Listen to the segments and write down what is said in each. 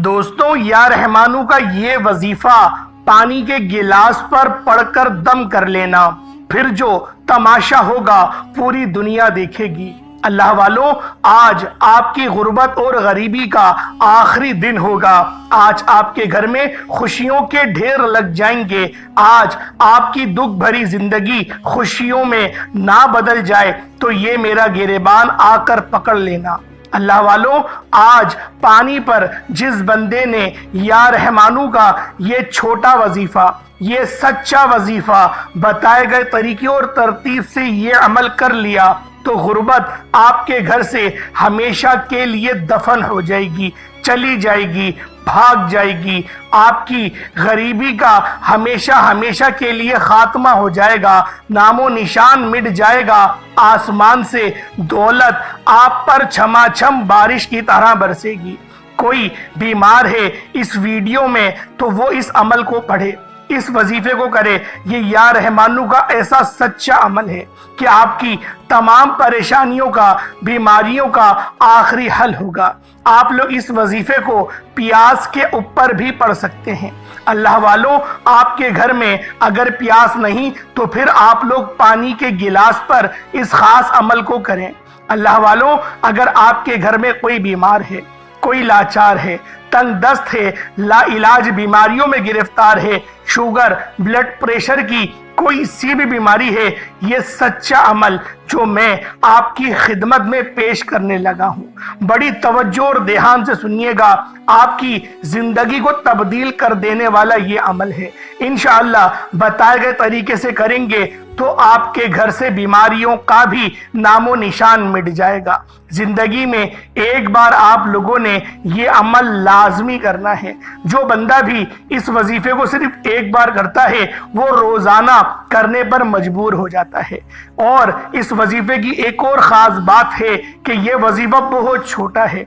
دوستوں، یا رحمانو کا یہ وظیفہ پانی کے گلاس پر پڑھ کر دم کر لینا، پھر جو تماشا ہوگا پوری دنیا دیکھے گی۔ اللہ والو، آج آپ کی غربت اور غریبی کا آخری دن ہوگا۔ آج آپ کے گھر میں خوشیوں کے ڈھیر لگ جائیں گے۔ آج آپ کی دکھ بھری زندگی خوشیوں میں نہ بدل جائے تو یہ میرا گریبان آ کر پکڑ لینا۔ اللہ والو، آج پانی پر جس بندے نے یا رحمانو کا یہ چھوٹا وظیفہ، یہ سچا وظیفہ بتائے گئے طریقے اور ترتیب سے یہ عمل کر لیا تو غربت آپ کے گھر سے ہمیشہ کے لیے دفن ہو جائے گی، چلی جائے گی، بھاگ جائے گی۔ آپ کی غریبی کا ہمیشہ کے لیے خاتمہ ہو جائے گا، نام و نشان مٹ جائے گا۔ آسمان سے دولت آپ پر چھما چھم بارش کی طرح برسے گی۔ کوئی بیمار ہے اس ویڈیو میں تو وہ اس عمل کو پڑھے، اس وظیفے کو کرے۔ یہ یا رحمانو کا ایسا سچا عمل ہے کہ آپ کی تمام پریشانیوں کا، بیماریوں کا آخری حل ہوگا۔ آپ لوگ اس وظیفے کو پیاس کے اوپر بھی پڑھ سکتے ہیں۔ اللہ والو، آپ کے گھر میں اگر پیاس نہیں تو پھر آپ لوگ پانی کے گلاس پر اس خاص عمل کو کریں۔ اللہ والو، اگر آپ کے گھر میں کوئی بیمار ہے، کوئی لاچار ہے، تنگ دست ہے، لا علاج بیماریوں میں گرفتار ہے، شوگر، بلڈ پریشر کی کوئی سی بھی بیماری ہے، یہ سچا عمل جو میں آپ کی خدمت میں پیش کرنے لگا ہوں، بڑی توجہ اور دھیان سے سنیے گا۔ آپ کی زندگی کو تبدیل کر دینے والا یہ عمل ہے۔ انشاءاللہ بتائے گئے طریقے سے کریں گے تو آپ کے گھر سے بیماریوں کا بھی نام و نشان مٹ جائے گا۔ زندگی میں ایک بار آپ لوگوں نے یہ عمل لازمی کرنا ہے۔ جو بندہ بھی اس وظیفے کو صرف ایک بار کرتا ہے وہ روزانہ کرنے پر مجبور ہو جاتا ہے۔ اور اس وظیفے کی ایک اور خاص بات ہے کہ یہ وظیفہ بہت چھوٹا ہے۔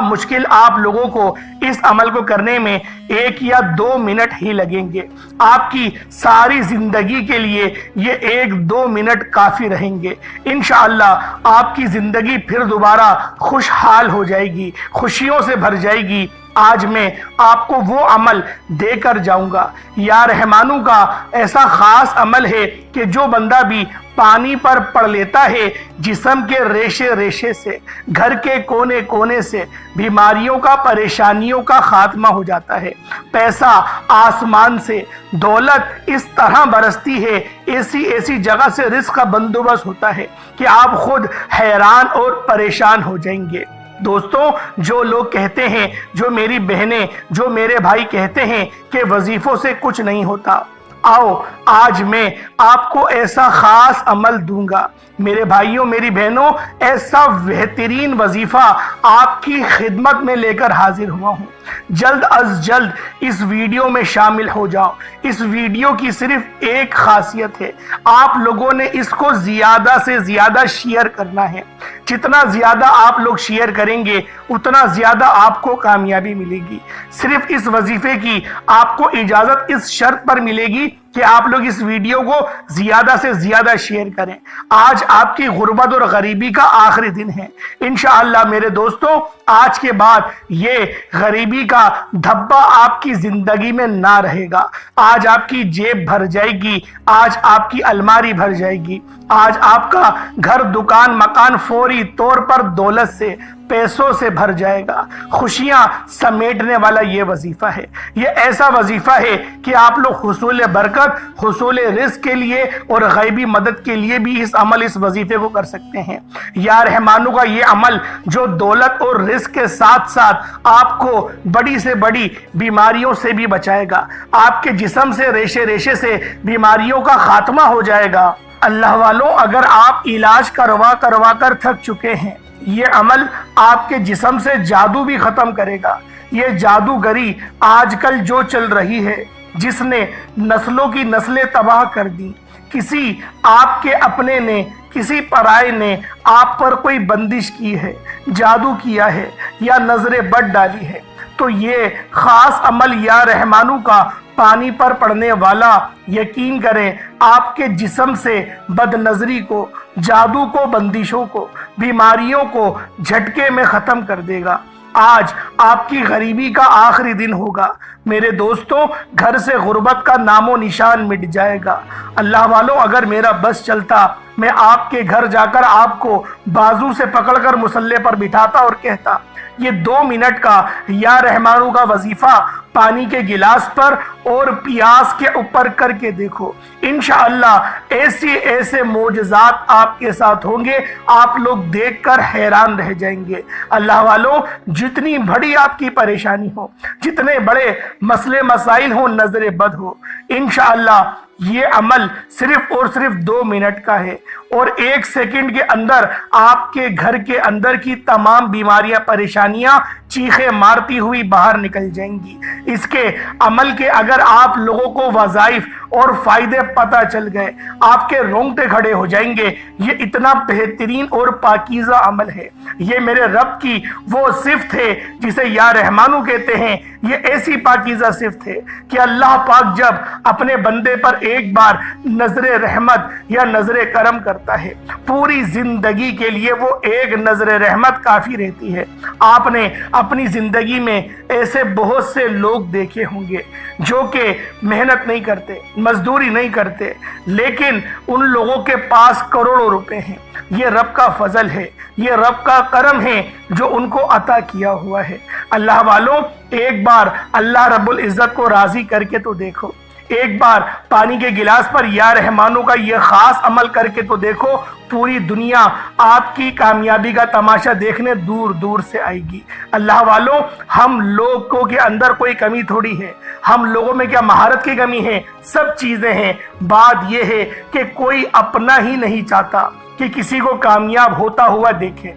مشکل آپ لوگوں کو اس عمل کو کرنے میں 1 یا 2 منٹ ہی لگیں گے۔ آپ کی ساری زندگی کے لیے یہ 1-2 منٹ کافی رہیں گے۔ انشاءاللہ آپ کی زندگی پھر دوبارہ خوشحال ہو جائے گی، خوشیوں سے بھر جائے گی۔ آج میں آپ کو وہ عمل دے کر جاؤں گا۔ یا رحمانو کا ایسا خاص عمل ہے کہ جو بندہ بھی پانی پر پڑھ لیتا ہے، جسم کے ریشے ریشے سے، گھر کے کونے کونے سے بیماریوں کا، پریشانیوں کا خاتمہ ہو جاتا ہے۔ پیسہ آسمان سے، دولت اس طرح برستی ہے، ایسی جگہ سے رزق کا بندوبست ہوتا ہے کہ آپ خود حیران اور پریشان ہو جائیں گے۔ دوستوں، جو لوگ کہتے ہیں، جو میری بہنیں، جو میرے بھائی کہتے ہیں کہ وظیفوں سے کچھ نہیں ہوتا، آؤ آج میں آپ کو ایسا خاص عمل دوں گا۔ میرے بھائیوں، میری بہنوں، ایسا بہترین وظیفہ آپ کی خدمت میں لے کر حاضر ہوا ہوں۔ جلد از جلد اس ویڈیو میں شامل ہو جاؤ۔ اس ویڈیو کی صرف ایک خاصیت ہے، آپ لوگوں نے اس کو زیادہ سے زیادہ شیئر کرنا ہے۔ جتنا زیادہ آپ لوگ شیئر کریں گے اتنا زیادہ آپ کو کامیابی ملے گی۔ صرف اس وظیفے کی آپ کو اجازت اس شرط پر ملے گی کہ آپ لوگ اس ویڈیو کو زیادہ سے زیادہ شیئر کریں۔ آج آپ کی غربت اور غریبی کا آخری دن ہے۔ انشاءاللہ میرے دوستوں، آج کے بعد یہ غریبی کا دھبا آپ کی زندگی میں نہ رہے گا۔ آج آپ کی جیب بھر جائے گی، آج آپ کی الماری بھر جائے گی، آج آپ کا گھر، دکان، مکان فوری طور پر دولت سے، پیسوں سے بھر جائے گا۔ خوشیاں سمیٹنے والا یہ وظیفہ ہے۔ یہ ایسا وظیفہ ہے کہ آپ لوگ حصول برکت، حصول رزق کے لیے اور غیبی مدد کے لیے بھی اس وظیفے کو کر سکتے ہیں۔ یا رحمانو کا یہ عمل جو دولت اور رزق کے ساتھ ساتھ آپ کو بڑی سے بڑی بیماریوں سے بھی بچائے گا، آپ کے جسم سے ریشے ریشے سے بیماریوں کا خاتمہ ہو جائے گا۔ اللہ والوں، اگر آپ علاج کروا کر تھک چکے ہیں، یہ عمل آپ کے جسم سے جادو بھی ختم کرے گا۔ یہ جادوگری آج کل جو چل رہی ہے، جس نے نسلوں کی نسلیں تباہ کر دی، کسی آپ کے اپنے نے، کسی پرائے نے آپ پر کوئی بندش کی ہے، جادو کیا ہے یا نظر بد ڈالی ہے، تو یہ خاص عمل یا رحمانو کا پانی پر پڑنے والا، یقین کریں آپ کے جسم سے بد نظری کو، جادو کو، بندشوں کو، بیماریوں کو جھٹکے میں ختم کر دے گا۔ آج آپ کی غریبی کا آخری دن ہوگا میرے دوستوں، گھر سے غربت کا نام و نشان مٹ جائے گا۔ اللہ والوں، اگر میرا بس چلتا میں آپ کے گھر جا کر آپ کو بازو سے پکڑ کر مصلے پر بٹھاتا اور کہتا یہ 2 منٹ کا یا رحمانوں کا وظیفہ پانی کے گلاس پر اور پیاس کے اوپر کر کے دیکھو، انشاءاللہ ایسے معجزات آپ کے ساتھ ہوں گے، آپ لوگ دیکھ کر حیران رہ جائیں گے۔ اللہ والوں، جتنی بڑی آپ کی پریشانی ہو، جتنے بڑے مسئلے مسائل ہوں، نظر بد ہو، انشاءاللہ یہ عمل صرف اور صرف 2 منٹ کا ہے اور 1 سیکنڈ کے اندر آپ کے گھر کے اندر کی تمام بیماریاں، پریشانیاں چیخیں مارتی ہوئی باہر نکل جائیں گی۔ اس کے عمل کے اگر آپ لوگوں کو وظائف اور فائدے پتہ چل گئے، آپ کے رونگٹے کھڑے ہو جائیں گے۔ یہ اتنا بہترین اور پاکیزہ عمل ہے، یہ میرے رب کی وہ صفت ہے جسے یا رحمانو کہتے ہیں۔ یہ ایسی پاکیزہ صفت ہے کہ اللہ پاک جب اپنے بندے پر ایک بار نظر رحمت یا نظر کرم کرتا ہے، پوری زندگی کے لیے وہ ایک نظر رحمت کافی رہتی ہے۔ آپ نے اپنی زندگی میں ایسے بہت سے لوگ دیکھے ہوں گے جو کہ محنت نہیں کرتے، مزدوری نہیں کرتے، لیکن ان لوگوں کے پاس کروڑوں روپے ہیں۔ یہ رب کا فضل ہے، یہ رب کا کرم ہے جو ان کو عطا کیا ہوا ہے۔ اللہ والوں، ایک بار اللہ رب العزت کو راضی کر کے تو دیکھو، ایک بار پانی کے گلاس پر یا رحمانوں کا یہ خاص عمل کر کے تو دیکھو، پوری دنیا آپ کی کامیابی کا تماشا دیکھنے دور دور سے آئے گی۔ اللہ والوں، ہم لوگوں کے اندر کوئی کمی تھوڑی ہے، ہم لوگوں میں کیا مہارت کی کمی ہے؟ سب چیزیں ہیں۔ بات یہ ہے کہ کوئی اپنا ہی نہیں چاہتا کہ کسی کو کامیاب ہوتا ہوا دیکھے۔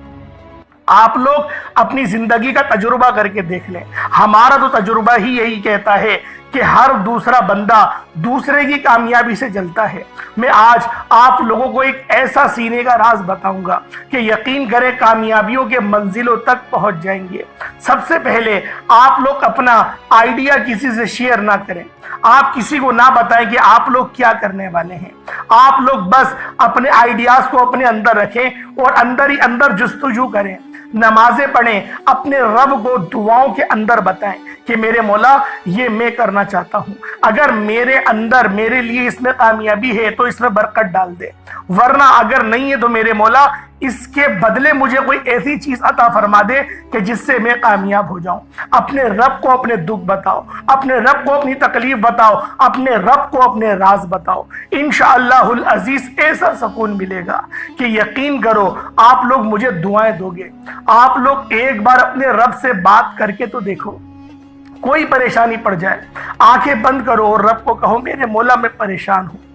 آپ لوگ اپنی زندگی کا تجربہ کر کے دیکھ لیں، ہمارا تو تجربہ ہی یہی کہتا ہے کہ ہر دوسرا بندہ دوسرے کی کامیابی سے جلتا ہے۔ میں آج آپ لوگوں کو ایک ایسا سینے کا راز بتاؤں گا کہ یقین کریں کامیابیوں کے منزلوں تک پہنچ جائیں گے۔ سب سے پہلے آپ لوگ اپنا آئیڈیا کسی سے شیئر نہ کریں، آپ کسی کو نہ بتائیں کہ آپ لوگ کیا کرنے والے ہیں۔ آپ لوگ بس اپنے آئیڈیاز کو اپنے اندر رکھیں اور اندر ہی اندر جستجو کریں، نمازیں پڑھیں، اپنے رب کو دعاؤں کے اندر بتائیں کہ میرے مولا یہ میں کرنا چاہتا ہوں، اگر میرے اندر میرے لیے اس میں کامیابی ہے تو اس میں برکت ڈال دے، ورنہ اگر نہیں ہے تو میرے مولا اس کے بدلے مجھے کوئی ایسی چیز عطا فرما دے کہ جس سے میں کامیاب ہو جاؤں۔ اپنے رب کو اپنے دکھ بتاؤ، اپنے رب کو اپنی تکلیف بتاؤ، اپنے رب کو اپنے راز بتاؤ، انشاءاللہ العزیز ایسا سکون ملے گا کہ یقین کرو آپ لوگ مجھے دعائیں دو گے۔ آپ لوگ ایک بار اپنے رب سے بات کر کے تو دیکھو، کوئی پریشانی پڑ جائے آنکھیں بند کرو اور رب کو کہو میرے مولا میں پریشان ہوں،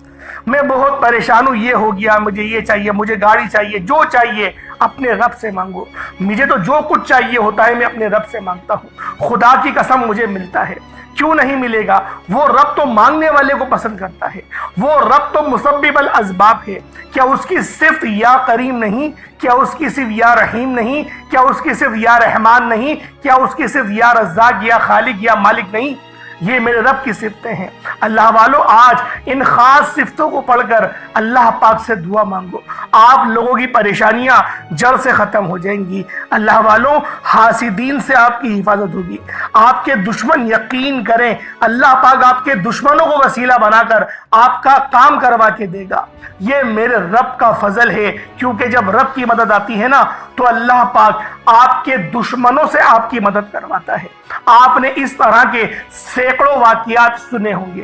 میں بہت پریشان ہوں، یہ ہو گیا، مجھے یہ چاہیے، مجھے گاڑی چاہیے، جو چاہیے اپنے رب سے مانگو۔ مجھے تو جو کچھ چاہیے ہوتا ہے میں اپنے رب سے مانگتا ہوں، خدا کی قسم مجھے ملتا ہے۔ کیوں نہیں ملے گا؟ وہ رب تو مانگنے والے کو پسند کرتا ہے، وہ رب تو مسبب الاسباب ہے۔ کیا اس کی صفت یا کریم نہیں؟ کیا اس کی صرف یا رحیم نہیں؟ کیا اس کی صرف یا رحمان نہیں؟ کیا اس کی صرف یا رزاق یا خالق یا مالک نہیں؟ یہ میرے رب کی صفتیں ہیں۔ اللہ والوں، آج ان خاص صفتوں کو پڑھ کر اللہ پاک سے دعا مانگو، آپ لوگوں کی پریشانیاں جڑ سے ختم ہو جائیں گی۔ اللہ والوں، حاسدین سے آپ کی حفاظت ہوگی، آپ کے دشمن یقین کریں اللہ پاک آپ کے دشمنوں کو وسیلہ بنا کر آپ کا کام کروا کے دے گا۔ یہ میرے رب کا فضل ہے، کیونکہ جب رب کی مدد آتی ہے نا تو اللہ پاک آپ کے دشمنوں سے آپ کی مدد کرواتا ہے۔ آپ نے اس طرح کے سینکڑوں واقعات سنے ہوں گے،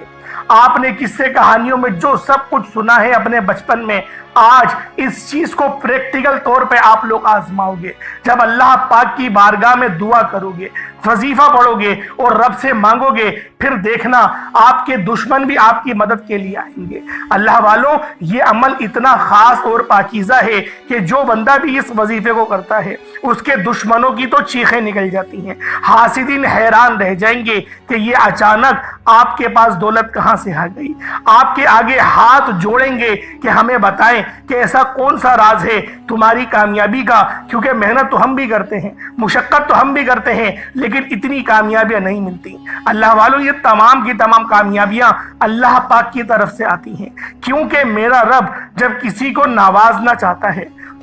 آپ نے قصے کہانیوں میں جو سب کچھ سنا ہے اپنے بچپن میں، آج اس چیز کو پریکٹیکل طور پہ آپ لوگ آزماؤ گے۔ جب اللہ پاک کی بارگاہ میں دعا کرو گے، وظیفہ پڑھو گے اور رب سے مانگو گے، پھر دیکھنا آپ کے دشمن بھی آپ کی مدد کے لیے آئیں گے۔ اللہ والوں، یہ عمل اتنا خاص اور پاکیزہ ہے کہ جو بندہ بھی اس وظیفے کو کرتا ہے اس کے دشمنوں کی تو چیخیں نکل جاتی ہیں، حاسدین حیران رہ جائیں گے کہ یہ اچانک آپ کے پاس دولت کہاں سے آ گئی۔ آپ کے آگے ہاتھ جوڑیں گے کہ ہمیں بتائیں کہ ایسا کون سا راز ہے تمہاری کامیابی کا، کیونکہ محنت تو ہم بھی کرتے ہیں، مشقت تو ہم بھی کرتے ہیں، لیکن اتنی کامیابیاں نہیں ملتی۔ اللہ والوں، یہ تمام کی تمام کامیابیاں اللہ پاک کی طرف سے آتی ہیں، کیونکہ میرا رب جب کسی کو نوازنا چاہتا ہے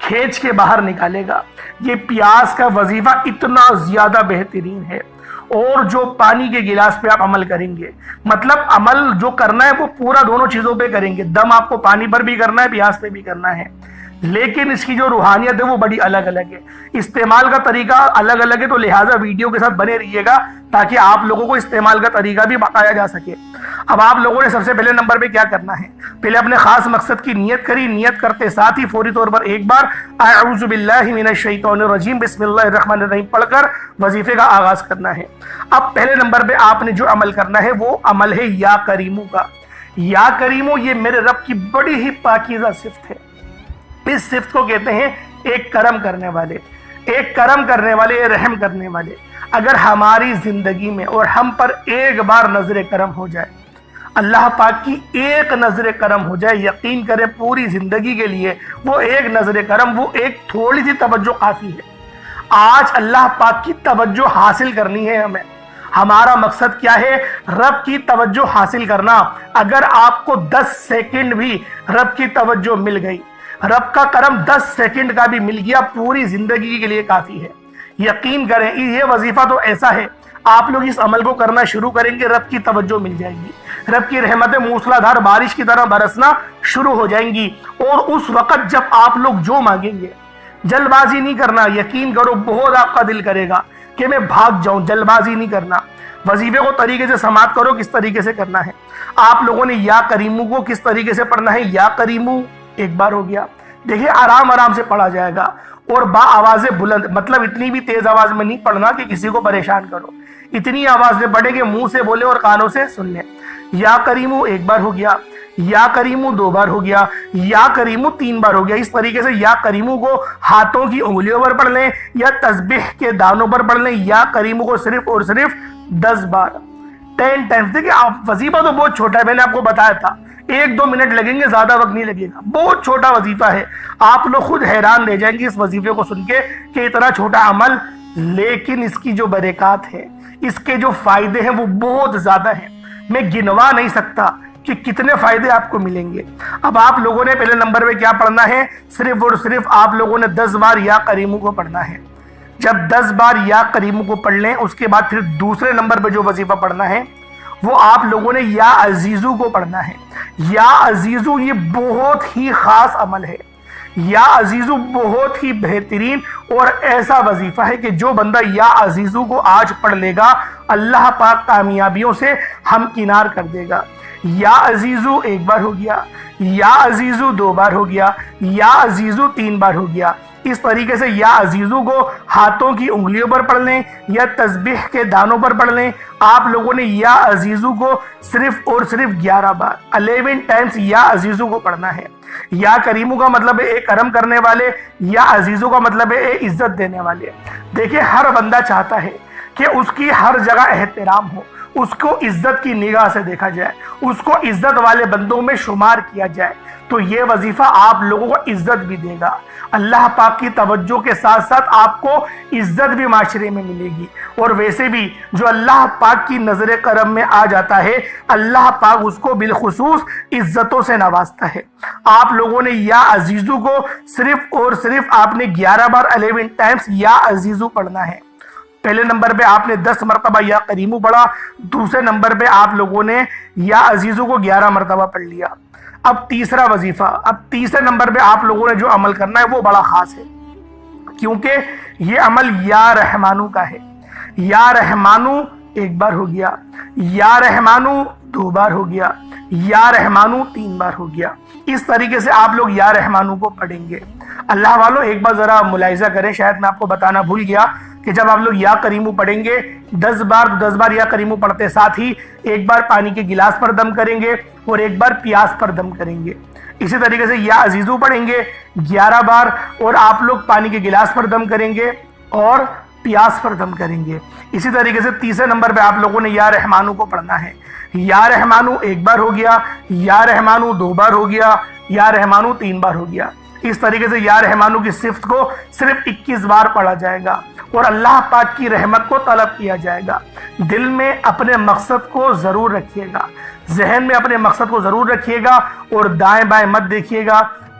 کھینچ کے باہر نکالے گا۔ یہ پیاس کا وظیفہ اتنا زیادہ بہترین ہے۔ اور جو پانی کے گلاس پہ آپ عمل کریں گے، مطلب عمل جو کرنا ہے وہ پورا دونوں چیزوں پہ کریں گے، دم آپ کو پانی پر بھی کرنا ہے، پیاس پہ بھی کرنا ہے، لیکن اس کی جو روحانیت ہے وہ بڑی الگ الگ ہے، استعمال کا طریقہ الگ الگ ہے۔ تو لہٰذا ویڈیو کے ساتھ بنے رہیے گا تاکہ آپ لوگوں کو استعمال کا طریقہ بھی بتایا جا سکے۔ اب آپ لوگوں نے سب سے پہلے نمبر پہ کیا کرنا ہے، پہلے اپنے خاص مقصد کی نیت کری، نیت کرتے ساتھ ہی فوری طور پر ایک بار اعوذ باللہ من الشیطان الرجیم بسم اللہ الرحمن الرحیم پڑھ کر وظیفے کا آغاز کرنا ہے۔ اب پہلے نمبر پہ آپ نے جو عمل کرنا ہے وہ عمل ہے یا کریمو کا۔ یا کریمو یہ میرے رب کی بڑی ہی پاکیزہ صفت ہے۔ اس صفت کو کہتے ہیں ایک کرم کرنے والے، ایک کرم کرنے والے، رحم کرنے والے۔ اگر ہماری زندگی میں اور ہم پر ایک بار نظر کرم ہو جائے، اللہ پاک کی ایک نظر کرم ہو جائے، یقین کریں پوری زندگی کے لیے وہ ایک نظر کرم، وہ ایک تھوڑی سی توجہ کافی ہے۔ آج اللہ پاک کی توجہ حاصل کرنی ہے ہمیں۔ ہمارا مقصد کیا ہے؟ رب کی توجہ حاصل کرنا۔ اگر آپ کو 10 سیکنڈ بھی رب کی توجہ مل گئی، رب کا کرم 10 سیکنڈ کا بھی مل گیا، پوری زندگی کے لیے کافی ہے۔ یقین کریں یہ وظیفہ تو ایسا ہے، آپ لوگ اس عمل کو کرنا شروع کریں گے، رب کی توجہ مل جائے گی، رب کی رحمتیں موسلا دھار بارش کی طرح برسنا شروع ہو جائیں گی۔ اور اس وقت جب آپ لوگ جو مانگیں گے، جلد بازی نہیں کرنا، یقین کرو بہت آپ کا دل کرے گا کہ میں بھاگ جاؤں، جلد بازی نہیں کرنا۔ وظیفے کو طریقے سے سماعت کرو، کس طریقے سے کرنا ہے۔ آپ لوگوں نے یا کریمو کو کس طریقے سے پڑھنا ہے، یا کریمو ایک بار ہو گیا، دیکھیں آرام آرام سے پڑھا جائے گا، اور با آواز بلند، مطلب اتنی بھی تیز آواز میں نہیں پڑھنا کہ کسی کو پریشان کرو، اتنی آواز میں پڑھیں کہ منہ سے بولے اور کانوں سے سن لیں۔ یا کریمو ایک بار ہو گیا، یا کریمو 2 بار ہو گیا، یا کریمو 3 بار ہو گیا۔ اس طریقے سے یا کریمو کو ہاتھوں کی انگلیوں پر پڑھ لیں یا تسبیح کے دانوں پر پڑھ لیں۔ یا کریمو کو صرف اور صرف 10 بار، 10 ٹائمز۔ دیکھیں وظیفہ تو بہت چھوٹا ہے، میں نے آپ کو بتایا تھا 1-2 منٹ لگیں گے، زیادہ وقت نہیں لگے گا، بہت چھوٹا وظیفہ ہے۔ آپ لوگ خود حیران رہ جائیں گے اس وظیفے کو سن کے کہ اتنا چھوٹا عمل، لیکن اس کی جو برکات ہے، اس کے جو فائدے ہیں وہ بہت زیادہ ہیں، میں گنوا نہیں سکتا کہ کتنے فائدے آپ کو ملیں گے۔ اب آپ لوگوں نے پہلے نمبر پہ کیا پڑھنا ہے، صرف اور صرف آپ لوگوں نے 10 بار یا کریمو کو پڑھنا ہے۔ جب 10 بار یا کریمو کو پڑھ لیں، اس کے بعد پھر دوسرے نمبر پہ جو وظیفہ پڑھنا ہے وہ آپ لوگوں نے یا عزیزو کو پڑھنا ہے۔ یا عزیزو یہ بہت ہی خاص عمل ہے، یا عزیزو بہت ہی بہترین اور ایسا وظیفہ ہے کہ جو بندہ یا عزیزو کو آج پڑھ لے گا، اللہ پاک کامیابیوں سے ہمکنار کر دے گا۔ یا عزیزو ایک بار ہو گیا، یا عزیزو 2 بار ہو گیا، یا عزیزو 3 بار ہو گیا۔ اس طریقے سے یا عزیزو کو ہاتھوں کی انگلیوں پر پڑھ لیں یا تسبیح کے دانوں پر پڑھ لیں۔ آپ لوگوں نے یا عزیزو کو صرف اور صرف 11 بار، 11 ٹائمز یا عزیزو کو پڑھنا ہے۔ یا کریمو کا مطلب ہے ایک کرم کرنے والے، یا عزیزو کا مطلب ہے ایک عزت دینے والے۔ دیکھیں ہر بندہ چاہتا ہے کہ اس کی ہر جگہ احترام ہو، اس کو عزت کی نگاہ سے دیکھا جائے، اس کو عزت والے بندوں میں شمار کیا جائے۔ تو یہ وظیفہ آپ لوگوں کو عزت بھی دے گا، اللہ پاک کی توجہ کے ساتھ ساتھ آپ کو عزت بھی معاشرے میں ملے گی۔ اور ویسے بھی جو اللہ پاک کی نظر کرم میں آ جاتا ہے، اللہ پاک اس کو بالخصوص عزتوں سے نوازتا ہے۔ آپ لوگوں نے یا عزیزو کو صرف اور صرف آپ نے 11 بار 11 ٹائمز یا عزیزو پڑھنا ہے۔ پہلے نمبر پہ آپ نے 10 مرتبہ یا کریمو پڑھا، دوسرے نمبر پہ آپ لوگوں نے یا عزیزو کو 11 مرتبہ پڑھ لیا۔ اب تیسرا وظیفہ، اب تیسرے نمبر پہ آپ لوگوں نے جو عمل کرنا ہے وہ بڑا خاص ہے، کیونکہ یہ عمل یا رحمانو کا ہے۔ یا رحمانو ایک بار ہو گیا، یا رحمانو 2 بار ہو گیا، یا رحمانو 3 بار ہو گیا۔ اس طریقے سے آپ لوگ یا رحمانو کو پڑھیں گے۔ اللہ والو ایک بار ذرا ملاحظہ کریں، شاید میں آپ کو بتانا بھول گیا کہ جب آپ لوگ یا کریمو پڑھیں گے 10 بار یا کریمو پڑھتے ساتھ ہی ایک بار پانی کے گلاس پر دم کریں گے اور ایک بار پیاس پر دم کریں گے۔ اسی طریقے سے یا عزیزو پڑھیں گے 11 بار اور آپ لوگ پانی کے گلاس پر دم کریں گے اور پیاس پر دم کریں گے۔ اسی طریقے سے تیسرے نمبر پہ آپ لوگوں نے یا رحمانو کو پڑھنا ہے۔ یا رحمانو ایک بار ہو گیا، یا رحمانو 2 بار ہو گیا، یا رحمانو 3 بار ہو گیا۔ اس طریقے سے یا رحمانو کی صفت کو صرف 21 بار پڑھا جائے گا اور اللہ پاک کی رحمت کو طلب کیا جائے گا۔ دل میں اپنے مقصد کو ضرور رکھیے گا، ذہن میں اپنے مقصد کو ضرور رکھیے گا اور دائیں بائیں مت دیکھیے گا،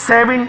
7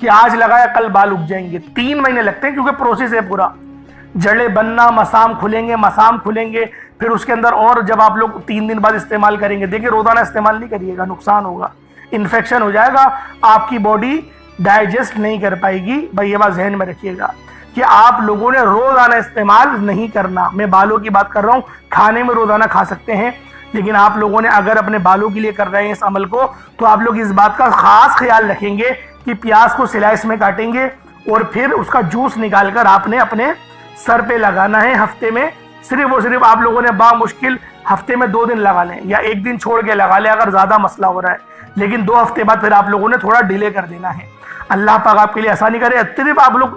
کہ آج لگایا کل بال اگ جائیں گے. 3 مہینے لگتے ہیں کیونکہ پروسیس ہے پورا. جڑیں بننا, مسام کھلیں گے, پھر اس کے اندر, اور جب آپ لوگ 3 دن بعد استعمال کریں گے, دیکھیں روزانہ استعمال نہیں کریے گا, نقصان ہوگا, انفیکشن ہو جائے گا, آپ کی باڈی ڈائجسٹ نہیں کر پائے گی. بھائی یہ بات ذہن میں رکھیے گا کہ آپ لوگوں نے روزانہ استعمال نہیں کرنا. میں بالوں کی بات کر رہا ہوں, کھانے میں روزانہ کھا سکتے ہیں, لیکن آپ لوگوں نے اگر اپنے بالوں کے لیے کر رہے ہیں اس عمل کو, تو آپ لوگ اس بات کا خاص خیال رکھیں گے کہ پیاز کو سلائس میں کاٹیں گے اور پھر اس کا جوس نکال کر آپ نے اپنے سر پہ لگانا ہے. ہفتے میں صرف اور صرف آپ لوگوں نے بامشکل ہفتے میں 2 دن لگا لیں, یا 1 دن چھوڑ کے لگا لیں اگر زیادہ مسئلہ ہو رہا ہے, لیکن 2 ہفتے بعد پھر آپ لوگوں نے تھوڑا ڈیلے کر دینا ہے. اللہ پاک آپ کے لیے آسانی کرے. صرف آپ لوگ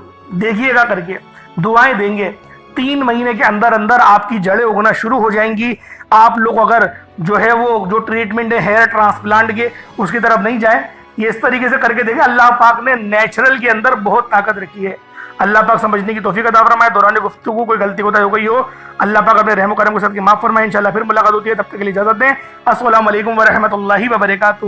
دیکھیے گا کر کے, دعائیں دیں گے, 3 مہینے کے اندر اندر آپ کی جڑیں اگنا شروع ہو جائیں گی. آپ لوگ اگر جو ہے وہ جو ٹریٹمنٹ ہے ہیئر ٹرانسپلانٹ کے, اس کی طرف نہیں جائیں, یہ اس طریقے سے کر کے دیکھیں. اللہ پاک نے نیچرل کے اندر بہت طاقت رکھی ہے. اللہ پاک سمجھنے کی توفیق عطا فرمائے. دوران گفتگو کوئی غلطی ہوتا ہو گئی ہو, اللہ پاک اپنے رحم و کرم کے ساتھ معاف فرمائے. انشاءاللہ پھر ملاقات ہوتی ہے, تب تک کے لیے اجازت دیں. السلام علیکم ورحمۃ اللہ وبرکاتہ.